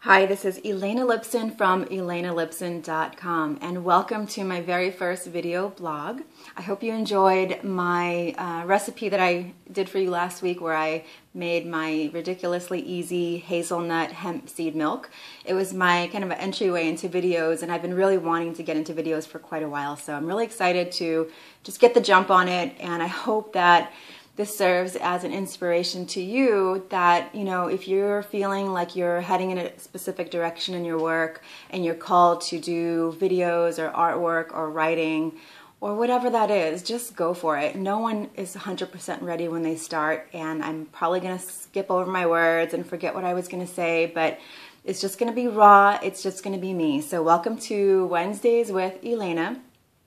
Hi, this is Elena Lipson from elenalipson.com and welcome to my very first video blog. I hope you enjoyed my recipe that I did for you last week where I made my ridiculously easy hazelnut hemp seed milk. It was my kind of an entryway into videos, and I've been really wanting to get into videos for quite a while, so I'm really excited to just get the jump on it, and I hope that this serves as an inspiration to you that, you know, if you're feeling like you're heading in a specific direction in your work and you're called to do videos or artwork or writing or whatever that is, just go for it. No one is 100% ready when they start, and I'm probably going to skip over my words and forget what I was going to say, but it's just going to be raw. It's just going to be me. So welcome to Wednesdays with Elena.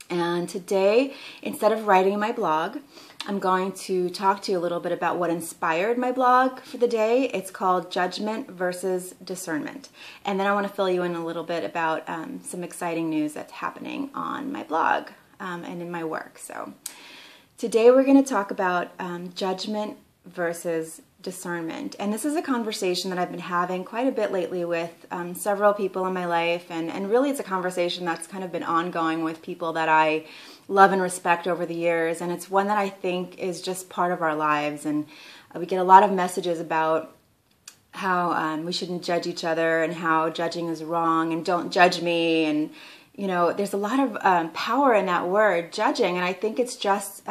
And today, instead of writing my blog, I'm going to talk to you a little bit about what inspired my blog for the day. It's called Judgment versus Discernment. And then I want to fill you in a little bit about some exciting news that's happening on my blog and in my work. So today we're going to talk about judgment versus discernment. And this is a conversation that I've been having quite a bit lately with several people in my life, and really it's a conversation that's kind of been ongoing with people that I love and respect over the years, and it's one that I think is just part of our lives. And we get a lot of messages about how we shouldn't judge each other and how judging is wrong and don't judge me, and you know, there's a lot of power in that word, judging, and I think it's just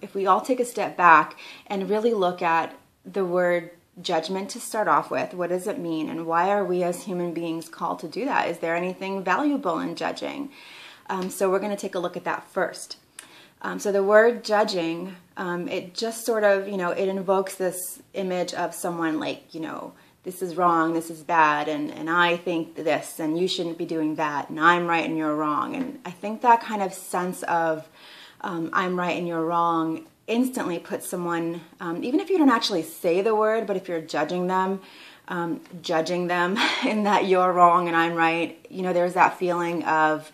if we all take a step back and really look at the word judgment to start off with. What does it mean, and why are we as human beings called to do that? Is there anything valuable in judging? So we're going to take a look at that first. So the word judging, it just sort of, you know, it invokes this image of someone like, you know, this is wrong, this is bad, and I think this, and you shouldn't be doing that, and I'm right and you're wrong. And I think that kind of sense of I'm right and you're wrong instantly puts someone, even if you don't actually say the word, but if you're judging them in that you're wrong and I'm right, you know, there's that feeling of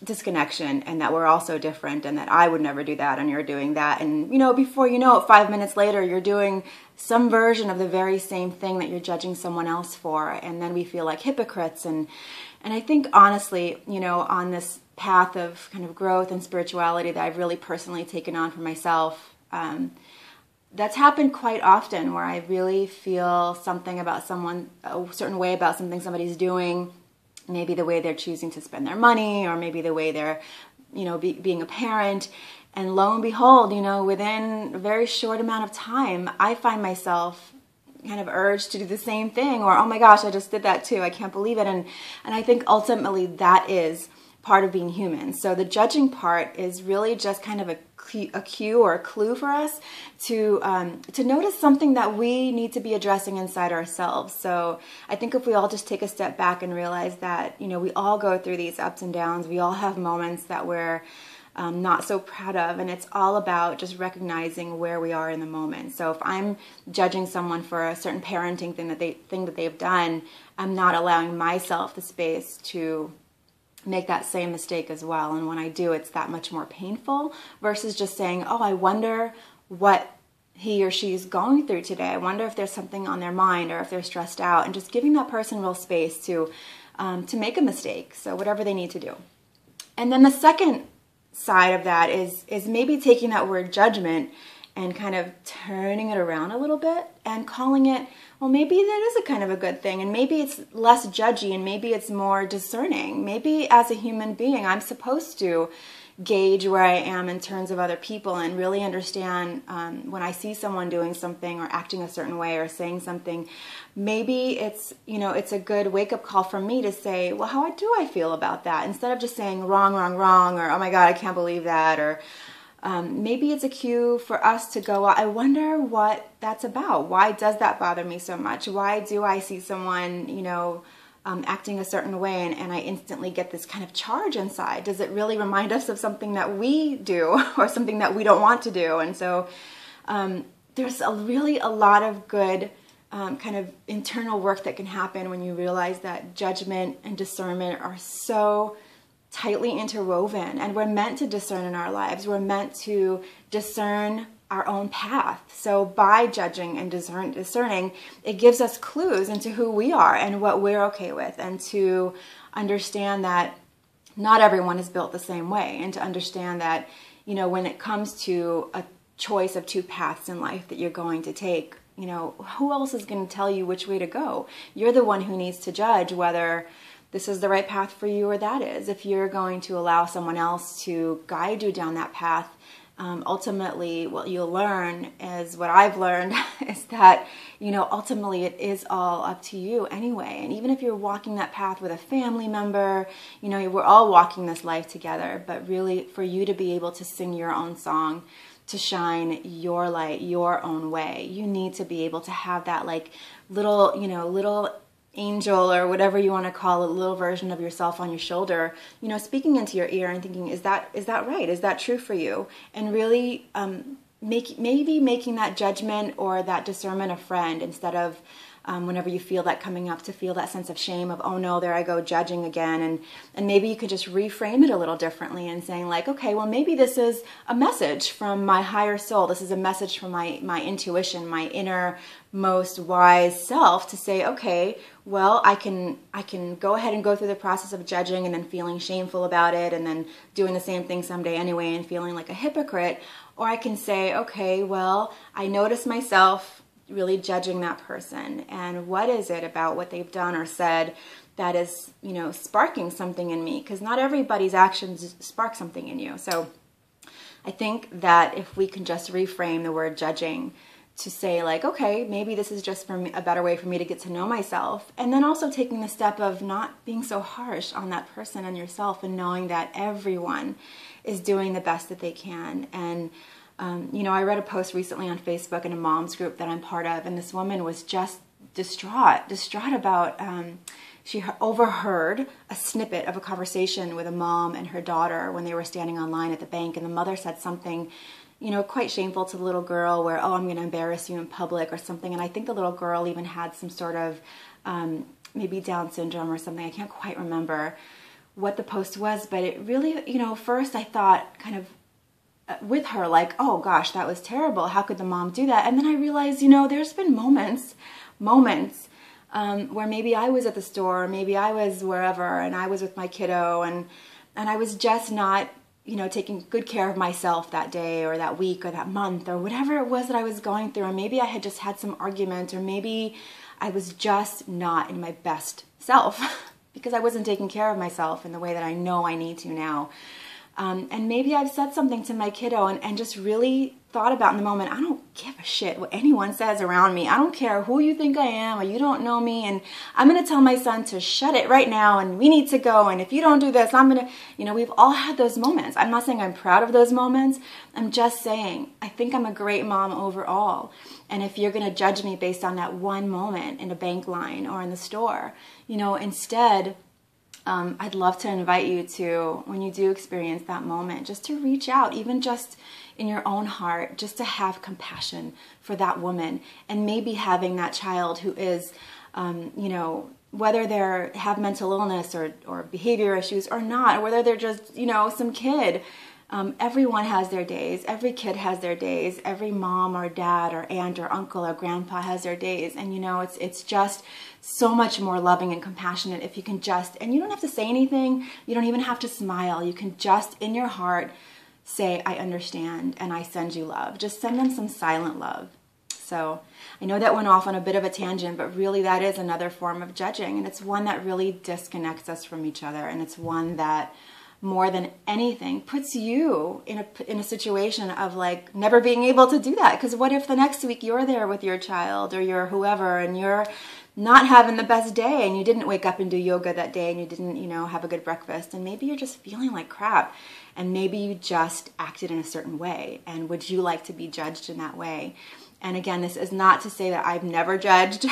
disconnection, and that we're all so different, and that I would never do that and you're doing that, and you know, before you know it, 5 minutes later you're doing some version of the very same thing that you're judging someone else for, and then we feel like hypocrites. And I think honestly, you know, on this path of kind of growth and spirituality that I've really personally taken on for myself, that's happened quite often, where I really feel something about someone, a certain way about something somebody's doing, maybe the way they're choosing to spend their money, or maybe the way they're, you know, being a parent. And lo and behold, you know, within a very short amount of time, I find myself kind of urged to do the same thing, or, oh my gosh, I just did that too, I can't believe it. And I think ultimately that is part of being human. So the judging part is really just kind of a cue or a clue for us to notice something that we need to be addressing inside ourselves. So I think if we all just take a step back and realize that, you know, we all go through these ups and downs, we all have moments that we're not so proud of, and it's all about just recognizing where we are in the moment. So if I'm judging someone for a certain parenting thing that they've done, I'm not allowing myself the space to make that same mistake as well. And when I do, it's that much more painful, versus just saying, oh, I wonder what he or she is going through today. I wonder if there's something on their mind, or if they're stressed out, and just giving that person real space to make a mistake. So whatever they need to do. And then the second side of that is maybe taking that word judgment and kind of turning it around a little bit and calling it, well, maybe that is a kind of a good thing, and maybe it's less judgy, and maybe it's more discerning. Maybe as a human being, I'm supposed to gauge where I am in terms of other people and really understand when I see someone doing something or acting a certain way or saying something. Maybe it's, you know, it's a good wake-up call for me to say, well, how do I feel about that? Instead of just saying wrong, wrong, wrong, or oh my God, I can't believe that, or maybe it's a cue for us to go, I wonder what that's about. Why does that bother me so much? Why do I see someone, you know, acting a certain way, and I instantly get this kind of charge inside? Does it really remind us of something that we do, or something that we don't want to do? And so there's really a lot of good kind of internal work that can happen when you realize that judgment and discernment are so tightly interwoven, and we're meant to discern in our lives. We're meant to discern our own path. So by judging and discerning, it gives us clues into who we are and what we're okay with, and to understand that not everyone is built the same way, and to understand that, you know, when it comes to a choice of two paths in life that you're going to take, you know, who else is going to tell you which way to go? You're the one who needs to judge whether this is the right path for you or that is. If you're going to allow someone else to guide you down that path, ultimately what you'll learn is, what I've learned is that, you know, ultimately it is all up to you anyway. And even if you're walking that path with a family member, you know, we're all walking this life together, but really for you to be able to sing your own song, to shine your light your own way, you need to be able to have that like little, you know, little angel or whatever you want to call it, a little version of yourself on your shoulder, you know, speaking into your ear and thinking, is that right? Is that true for you? And really maybe making that judgment or that discernment a friend, instead of whenever you feel that coming up, to feel that sense of shame of, oh no, there I go judging again. And maybe you could just reframe it a little differently and saying like, okay, well, maybe this is a message from my higher soul. This is a message from my intuition, my innermost wise self, to say, okay, well, I can go ahead and go through the process of judging and then feeling shameful about it, and then doing the same thing someday anyway and feeling like a hypocrite. Or I can say, okay, well, I notice myself really judging that person, and what is it about what they've done or said that is, you know, sparking something in me? Because not everybody's actions spark something in you. So I think that if we can just reframe the word judging to say like, okay, maybe this is just for me, a better way for me to get to know myself, and then also taking the step of not being so harsh on that person and yourself, and knowing that everyone is doing the best that they can. And you know, I read a post recently on Facebook in a mom's group that I'm part of, and this woman was just distraught about, she overheard a snippet of a conversation with a mom and her daughter when they were standing online at the bank, and the mother said something, you know, quite shameful to the little girl, where, oh, I'm going to embarrass you in public or something. And I think the little girl even had some sort of maybe Down syndrome or something. I can't quite remember what the post was, but it really, you know, first I thought kind of with her like, oh gosh, that was terrible. How could the mom do that? And then I realized, you know, there's been moments where maybe I was at the store, maybe I was wherever, and I was with my kiddo, and I was just not, you know, taking good care of myself that day or that week or that month or whatever it was that I was going through. And maybe I had just had some argument, or maybe I was just not in my best self because I wasn't taking care of myself in the way that I know I need to now. And maybe I've said something to my kiddo and just really thought about in the moment, I don't give a shit what anyone says around me. I don't care who you think I am, or you don't know me, and I'm going to tell my son to shut it right now, and we need to go, and if you don't do this, I'm going to, you know, we've all had those moments. I'm not saying I'm proud of those moments. I'm just saying I think I'm a great mom overall. And if you're going to judge me based on that one moment in a bank line or in the store, you know, instead, I'd love to invite you to, when you do experience that moment, just to reach out, even just in your own heart, just to have compassion for that woman, and maybe having that child who is, you know, whether they have mental illness or behavior issues or not, or whether they're just, you know, some kid. Everyone has their days. Every kid has their days. Every mom or dad or aunt or uncle or grandpa has their days. And, you know, it's just so much more loving and compassionate if you can just, and you don't have to say anything. You don't even have to smile. You can just, in your heart, say, I understand and I send you love. Just send them some silent love. So I know that went off on a bit of a tangent, but really that is another form of judging. And it's one that really disconnects us from each other. And it's one that, more than anything, puts you in a situation of like never being able to do that. Because what if the next week you're there with your child or your whoever, and you're not having the best day, and you didn't wake up and do yoga that day, and you didn't, you know, have a good breakfast, and maybe you're just feeling like crap, and maybe you just acted in a certain way, and would you like to be judged in that way? And again, this is not to say that I've never judged.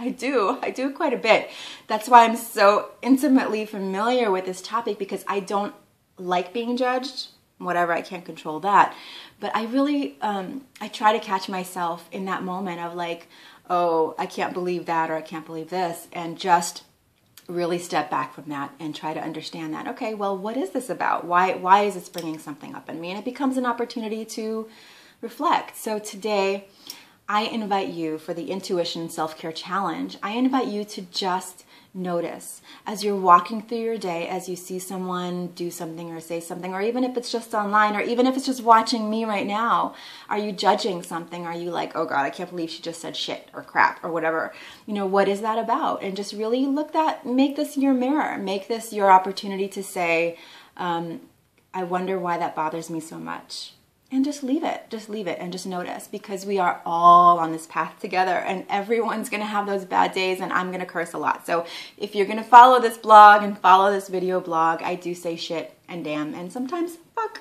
I do quite a bit. That's why I'm so intimately familiar with this topic, because I don't like being judged. Whatever, I can't control that. But I really, I try to catch myself in that moment of like, oh, I can't believe that, or I can't believe this, and just really step back from that and try to understand that, okay, well, what is this about? Why is this bringing something up in me? And it becomes an opportunity to reflect. So today, I invite you for the Intuition Self-Care Challenge. I invite you to just notice as you're walking through your day, as you see someone do something or say something, or even if it's just online, or even if it's just watching me right now. Are you judging something? Are you like, oh God, I can't believe she just said shit or crap or whatever? You know, what is that about? And just really make this your mirror. Make this your opportunity to say, I wonder why that bothers me so much. And just leave it and just notice, because we are all on this path together and everyone's going to have those bad days, and I'm going to curse a lot. So if you're going to follow this blog and follow this video blog, I do say shit and damn and sometimes fuck.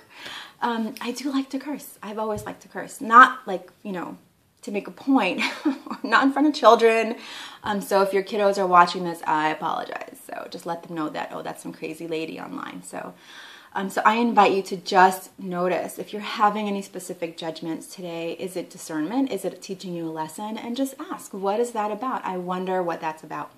I do like to curse. I've always liked to curse. Not like, you know, to make a point, not in front of children. So if your kiddos are watching this, I apologize. So just let them know that, oh, that's some crazy lady online. So I invite you to just notice if you're having any specific judgments today. Is it discernment? Is it teaching you a lesson? And just ask, what is that about? I wonder what that's about.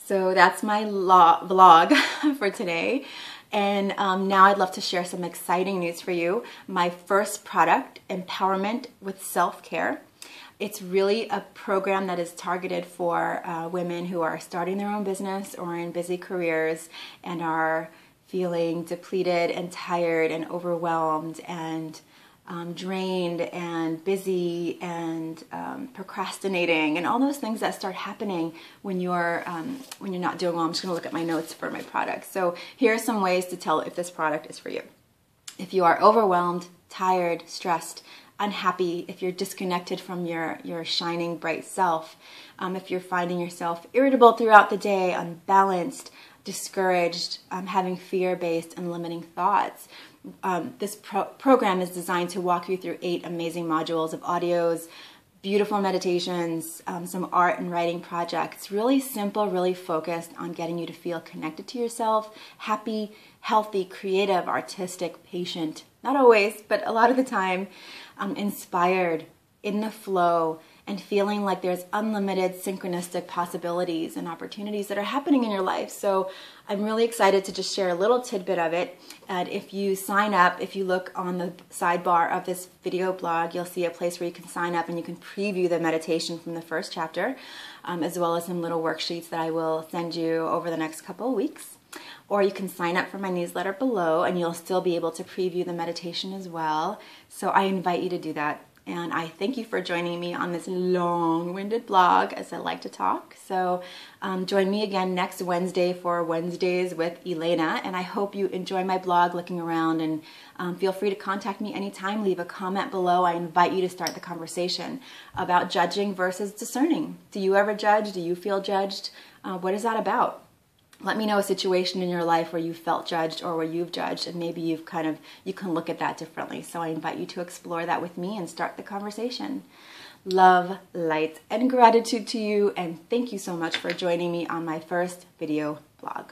So that's my vlog for today. And now I'd love to share some exciting news for you. My first product, Empowerment with Self-Care. It's really a program that is targeted for women who are starting their own business or in busy careers and are feeling depleted and tired and overwhelmed and drained and busy and procrastinating and all those things that start happening when you're not doing well. I'm just going to look at my notes for my product. So here are some ways to tell if this product is for you. If you are overwhelmed, tired, stressed, unhappy, if you're disconnected from your shining bright self, if you're finding yourself irritable throughout the day, unbalanced, discouraged, having fear-based and limiting thoughts. This program is designed to walk you through 8 amazing modules of audios, beautiful meditations, some art and writing projects. Really simple, really focused on getting you to feel connected to yourself, happy, healthy, creative, artistic, patient, not always, but a lot of the time, inspired, in the flow, and feeling like there's unlimited synchronistic possibilities and opportunities that are happening in your life. So I'm really excited to just share a little tidbit of it. And if you sign up, if you look on the sidebar of this video blog, you'll see a place where you can sign up and you can preview the meditation from the first chapter, as well as some little worksheets that I will send you over the next couple of weeks. Or you can sign up for my newsletter below and you'll still be able to preview the meditation as well. So I invite you to do that. And I thank you for joining me on this long-winded blog, as I like to talk. So join me again next Wednesday for Wednesdays with Elena. And I hope you enjoy my blog, looking around, and feel free to contact me anytime. Leave a comment below. I invite you to start the conversation about judging versus discerning. Do you ever judge? Do you feel judged? What is that about? Let me know a situation in your life where you felt judged or where you've judged, and maybe you can look at that differently. So I invite you to explore that with me and start the conversation. Love, light, and gratitude to you, and thank you so much for joining me on my first video blog.